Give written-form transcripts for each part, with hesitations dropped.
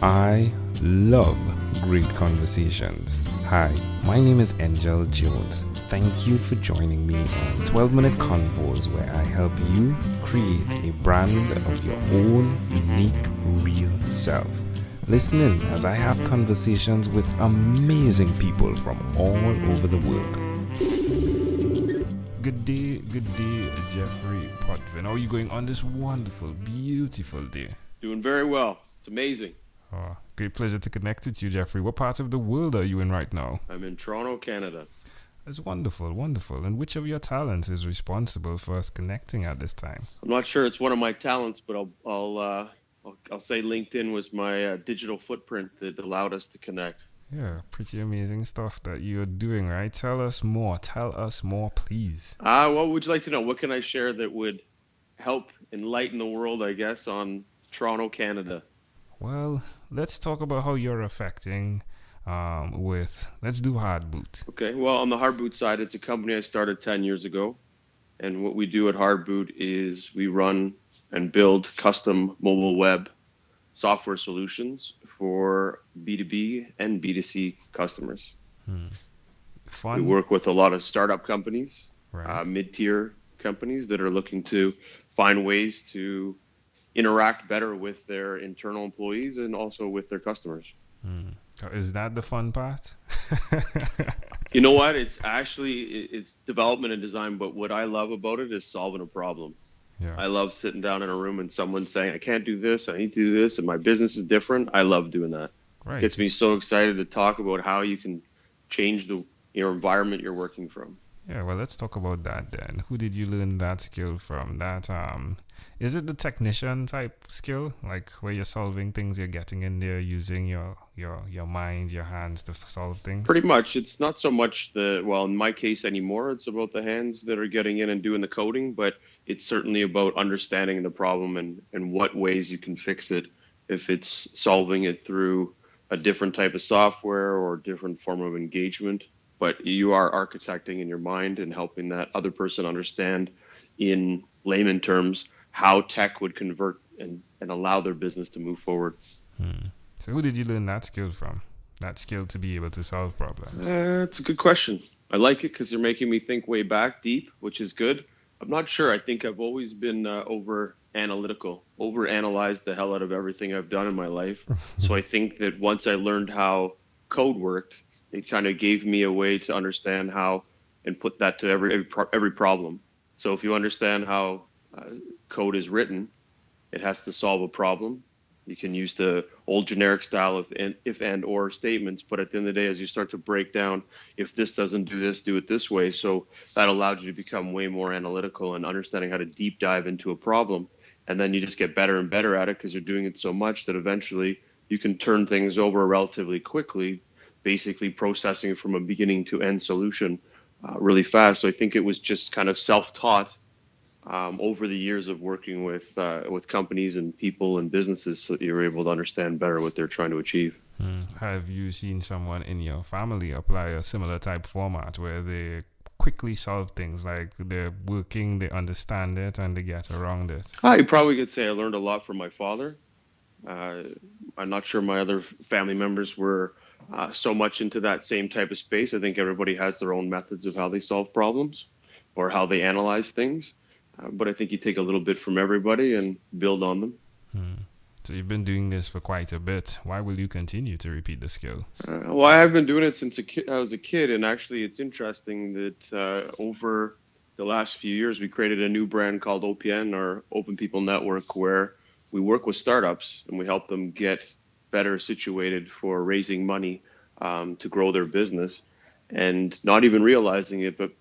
I love great conversations. Hi, my name is Angel Jones. Thank you for joining me on 12-minute convos where I help you create a brand of your own unique, real self. Listen in as I have conversations with amazing people from all over the world. Good day, Jeffery Potvin. How are you going on this wonderful, beautiful day? Doing very well. It's amazing. Oh, great pleasure to connect with you, Jeffrey. What part of the world are you in right now? I'm in Toronto, Canada. That's wonderful. And which of your talents is responsible for us connecting at this time? I'm not sure it's one of my talents, but I'll say LinkedIn was my digital footprint that allowed us to connect. Yeah, pretty amazing stuff that you're doing, right? Tell us more, please. What would you like to know? What can I share that would help enlighten the world, I guess, on Toronto, Canada? Well, let's talk about how you're affecting let's do Hard Boot. Okay, well, on the Hard Boot side, it's a company I started 10 years ago. And what we do at Hard Boot is we run and build custom mobile web software solutions for B2B and B2C customers. Fun. We work with a lot of startup companies, Right. mid-tier companies that are looking to find ways to interact better with their internal employees and also with their customers. So is that the fun part? You know what? It's development and design, but what I love about it is solving a problem. Yeah. I love sitting down in a room and someone saying, I can't do this, I need to do this, and my business is different. I love doing that. Right. Gets me so excited to talk about how you can change your environment you're working from. Yeah, well, let's talk about that then. Who did you learn that skill from? Is it the technician type skill, like where you're solving things, you're getting in there using your mind, your hands to solve things? Pretty much. It's not so much in my case anymore, it's about the hands that are getting in and doing the coding, but it's certainly about understanding the problem and what ways you can fix it. If it's solving it through a different type of software or different form of engagement, but you are architecting in your mind and helping that other person understand in layman terms how tech would convert and allow their business to move forward. So who did you learn that skill from? That skill to be able to solve problems? It's a good question. I like it because they're making me think way back deep, which is good. I'm not sure. I think I've always been over analyzed the hell out of everything I've done in my life. So I think that once I learned how code worked, it kind of gave me a way to understand how and put that to every problem. So if you understand how code is written, it has to solve a problem. You can use the old generic style of if and or statements, but at the end of the day, as you start to break down, if this doesn't do this, do it this way. So that allowed you to become way more analytical and understanding how to deep dive into a problem. And then you just get better and better at it because you're doing it so much that eventually you can turn things over relatively quickly, basically processing from a beginning to end solution really fast. So I think it was just kind of self-taught over the years of working with companies and people and businesses, so that you're able to understand better what they're trying to achieve. Have you seen someone in your family apply a similar type format where they quickly solve things, like they're working, they understand it, and they get around it? I probably could say I learned a lot from my father. I'm not sure my other family members were so much into that same type of space. I think everybody has their own methods of how they solve problems or how they analyze things. But I think you take a little bit from everybody and build on them. So you've been doing this for quite a bit. Why will you continue to repeat the skill? Well, I have been doing it since I was a kid. And actually, it's interesting that over the last few years, we created a new brand called OPN, or Open People Network, where we work with startups and we help them get better situated for raising money to grow their business, and not even realizing it. But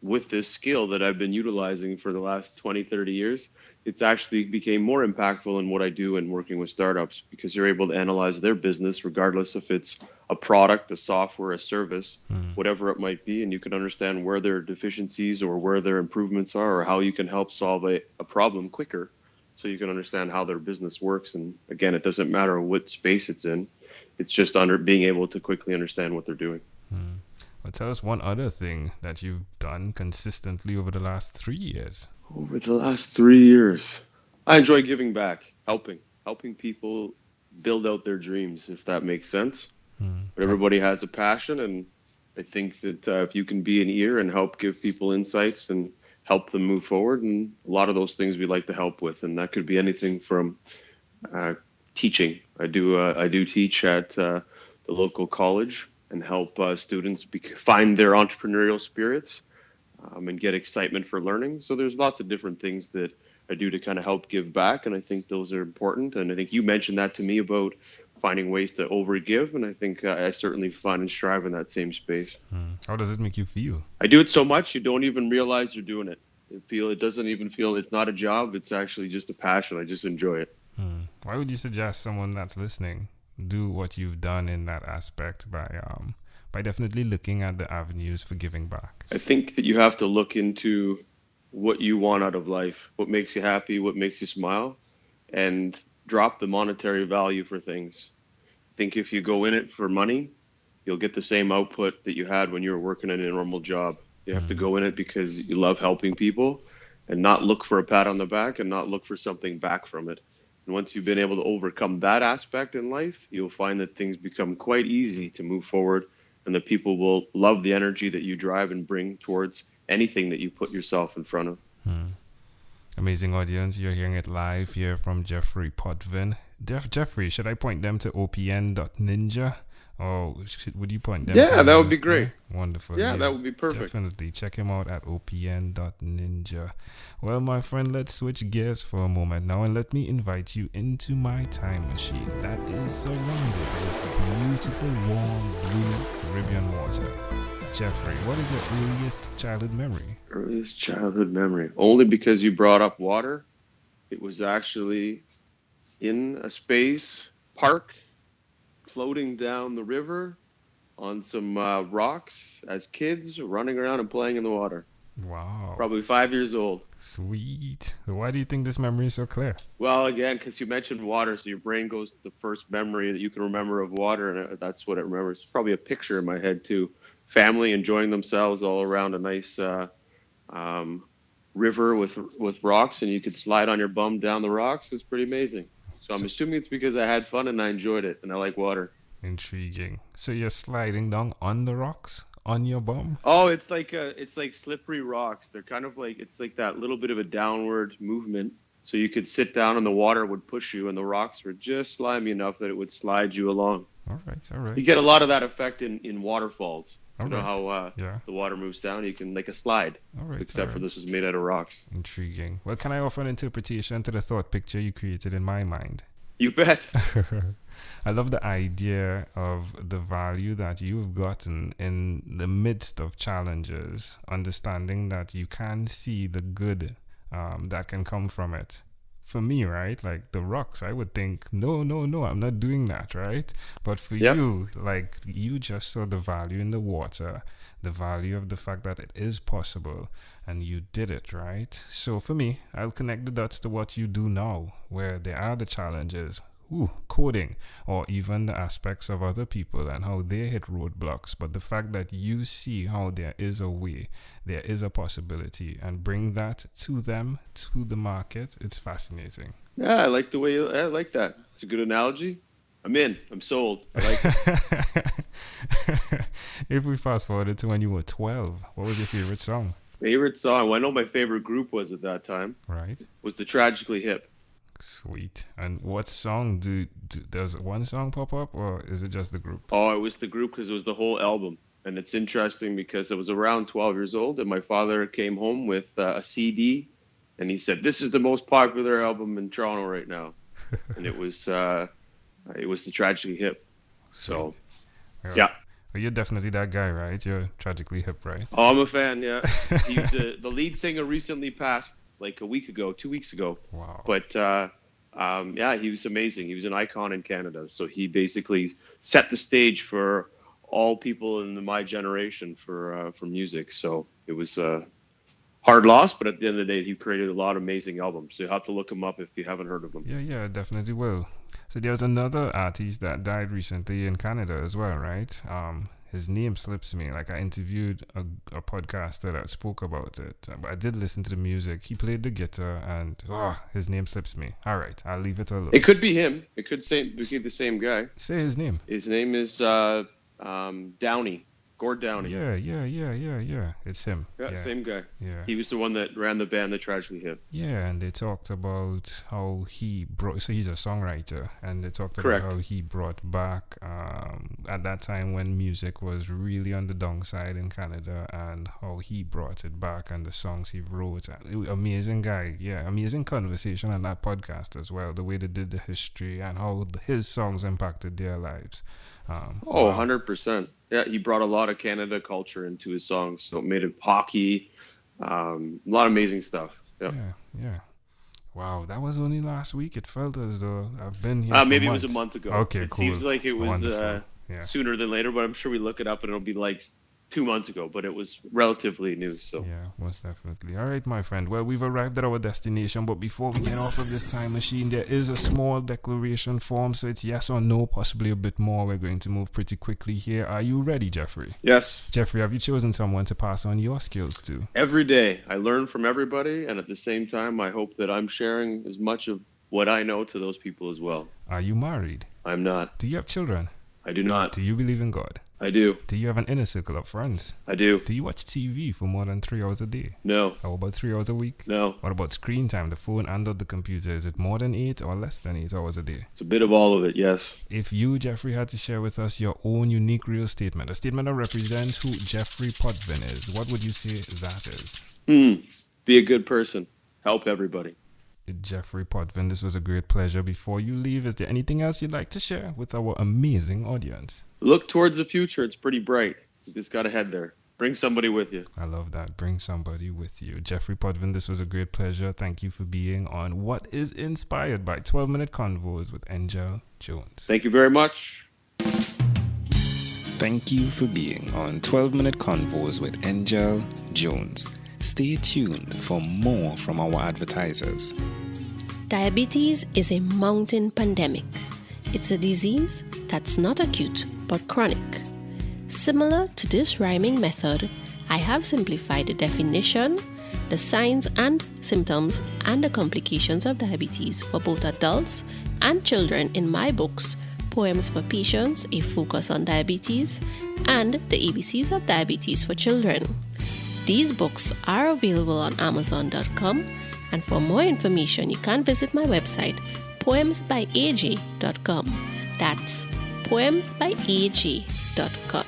with this skill that I've been utilizing for the last 20, 30 years, it's actually became more impactful in what I do in working with startups, because you're able to analyze their business regardless if it's a product, a software, a service, whatever it might be, and you can understand where their deficiencies or where their improvements are, or how you can help solve a problem quicker, so you can understand how their business works. And again, it doesn't matter what space it's in. It's just being able to quickly understand what they're doing. Well, tell us one other thing that you've done consistently over the last 3 years. Over the last 3 years, I enjoy giving back, helping people build out their dreams, if that makes sense. But everybody has a passion, and I think that if you can be an ear and help give people insights and help them move forward, and a lot of those things we like to help with, and that could be anything from teaching. I do teach at the local college and help students find their entrepreneurial spirits and get excitement for learning. So there's lots of different things that I do to kind of help give back, and I think those are important. And I think you mentioned that to me about finding ways to overgive, and I think I certainly find and strive in that same space. How does it make you feel? I do it so much you don't even realize you're doing it. It doesn't even feel, it's not a job, it's actually just a passion. I just enjoy it. Why would you suggest someone that's listening do what you've done in that aspect by definitely looking at the avenues for giving back? I think that you have to look into what you want out of life, what makes you happy, what makes you smile, and drop the monetary value for things. I think if you go in it for money, you'll get the same output that you had when you were working in a normal job. You have to go in it because you love helping people and not look for a pat on the back and not look for something back from it. And once you've been able to overcome that aspect in life, you'll find that things become quite easy to move forward, and that people will love the energy that you drive and bring towards anything that you put yourself in front of. Amazing audience, you're hearing it live here from Jeffery Potvin. Jeffrey, should I point them to opn.ninja? Or would you point them to... Yeah, that would be great. Wonderful. Yeah, that would be perfect. Definitely. Check him out at opn.ninja. Well, my friend, let's switch gears for a moment now and let me invite you into my time machine that is surrounded with beautiful, warm, blue Caribbean water. Jeffrey, what is your earliest childhood memory? Earliest childhood memory? Only because you brought up water. It was actually in a space park, floating down the river on some rocks as kids, running around and playing in the water. Wow. Probably 5 years old. Sweet. Why do you think this memory is so clear? Well, again, because you mentioned water, so your brain goes to the first memory that you can remember of water, and that's what it remembers. Probably a picture in my head, too. Family enjoying themselves all around a nice river with rocks, and you could slide on your bum down the rocks. It's pretty amazing. So I'm assuming it's because I had fun and I enjoyed it, and I like water. Intriguing. So you're sliding down on the rocks on your bum? Oh, it's like slippery rocks. They're kind of like, it's like that little bit of a downward movement. So you could sit down and the water would push you, and the rocks were just slimy enough that it would slide you along. All right. You get a lot of that effect in waterfalls. You know how the water moves down? You can, like a slide. Except for this is made out of rocks. Intriguing. Well, can I offer an interpretation to the thought picture you created in my mind? You bet. I love the idea of the value that you've gotten in the midst of challenges, understanding that you can see the good that can come from it. For me, right, like the rocks, I would think, no, I'm not doing that, right? But for you, like you just saw the value in the water, the value of the fact that it is possible, and you did it, right? So for me, I'll connect the dots to what you do now, where there are the challenges, coding, or even the aspects of other people and how they hit roadblocks. But the fact that you see how there is a way, there is a possibility, and bring that to them, to the market, it's fascinating. Yeah, I like I like that. It's a good analogy. I'm in. I'm sold. I like it. If we fast forwarded to when you were 12, what was your favorite song? Favorite song? Well, I know my favorite group was at that time. Right. Was the Tragically Hip. Sweet. And what song does one song pop up, or is it just the group? Oh, it was the group because it was the whole album. And it's interesting because I was around 12 years old, and my father came home with a CD, and he said, "This is the most popular album in Toronto right now." And it was the Tragically Hip. So, yeah. Well, you're definitely that guy, right? You're Tragically Hip, right? Oh, I'm a fan, yeah. The lead singer recently passed like 2 weeks ago. Wow. But he was amazing. He was an icon in Canada. So he basically set the stage for all people in my generation for music. So it was a hard loss, but at the end of the day, he created a lot of amazing albums. So you have to look him up if you haven't heard of him. Yeah, definitely will. So there's another artist that died recently in Canada as well, right? his name slips me. Like I interviewed a podcaster that spoke about it, but I did listen to the music. He played the guitar, and his name slips me. All right, I'll leave it alone. It could be him. It could be the same guy. Say his name. His name is Downey. Gord Downey. Yeah. It's him. Yeah, same guy. Yeah. He was the one that ran the band that tragically hit. Yeah, and they talked about how he brought. So he's a songwriter, and they talked Correct. about how he brought back at that time when music was really on the downside in Canada, and how he brought it back and the songs he wrote. Amazing guy. Yeah, amazing conversation on that podcast as well. The way they did the history and how his songs impacted their lives. 100%. Yeah, he brought a lot of Canada culture into his songs. So it made it hockey, a lot of amazing stuff. Yeah. Wow, that was only last week. It felt as though I've been here. Maybe months. it was a month ago. Okay, it cool. Seems like it was Sooner than later, but I'm sure we look it up and it'll be like 2 months ago, but it was relatively new. So yeah, most definitely. All right, my friend. Well, we've arrived at our destination, but before we get off of this time machine, there is a small declaration form, so it's yes or no, possibly a bit more. We're going to move pretty quickly here. Are you ready, Jeffrey? Yes. Jeffrey, have you chosen someone to pass on your skills to? Every day I learn from everybody, and at the same time I hope that I'm sharing as much of what I know to those people as well. Are you married? I'm not. Do you have children? I do not. Do you believe in God? I do. Do you have an inner circle of friends? I do. Do you watch TV for more than 3 hours a day? No. How about 3 hours a week? No. What about screen time, the phone and the computer? Is it more than 8 or less than 8 hours a day? It's a bit of all of it, yes. If you, Jeffrey, had to share with us your own unique real statement, a statement that represents who Jeffery Potvin is, what would you say that is? Be a good person. Help everybody. Jeffery Potvin, this was a great pleasure. Before you leave, is there anything else you'd like to share with our amazing audience? Look towards the future. It's pretty bright. You just got to head there. Bring somebody with you. I love that. Bring somebody with you. Jeffery Potvin, this was a great pleasure. Thank you for being on What is Inspired by 12-Minute Convos with Angel Jones. Thank you very much. Thank you for being on 12-Minute Convos with Angel Jones. Stay tuned for more from our advertisers. Diabetes is a mountain pandemic. It's a disease that's not acute but chronic. Similar to this rhyming method, I have simplified the definition, the signs and symptoms, and the complications of diabetes for both adults and children in my books, Poems for Patients, A Focus on Diabetes, and The ABCs of Diabetes for Children. These books are available on Amazon.com, and for more information, you can visit my website, poemsbyaj.com. That's poemsbyaj.com.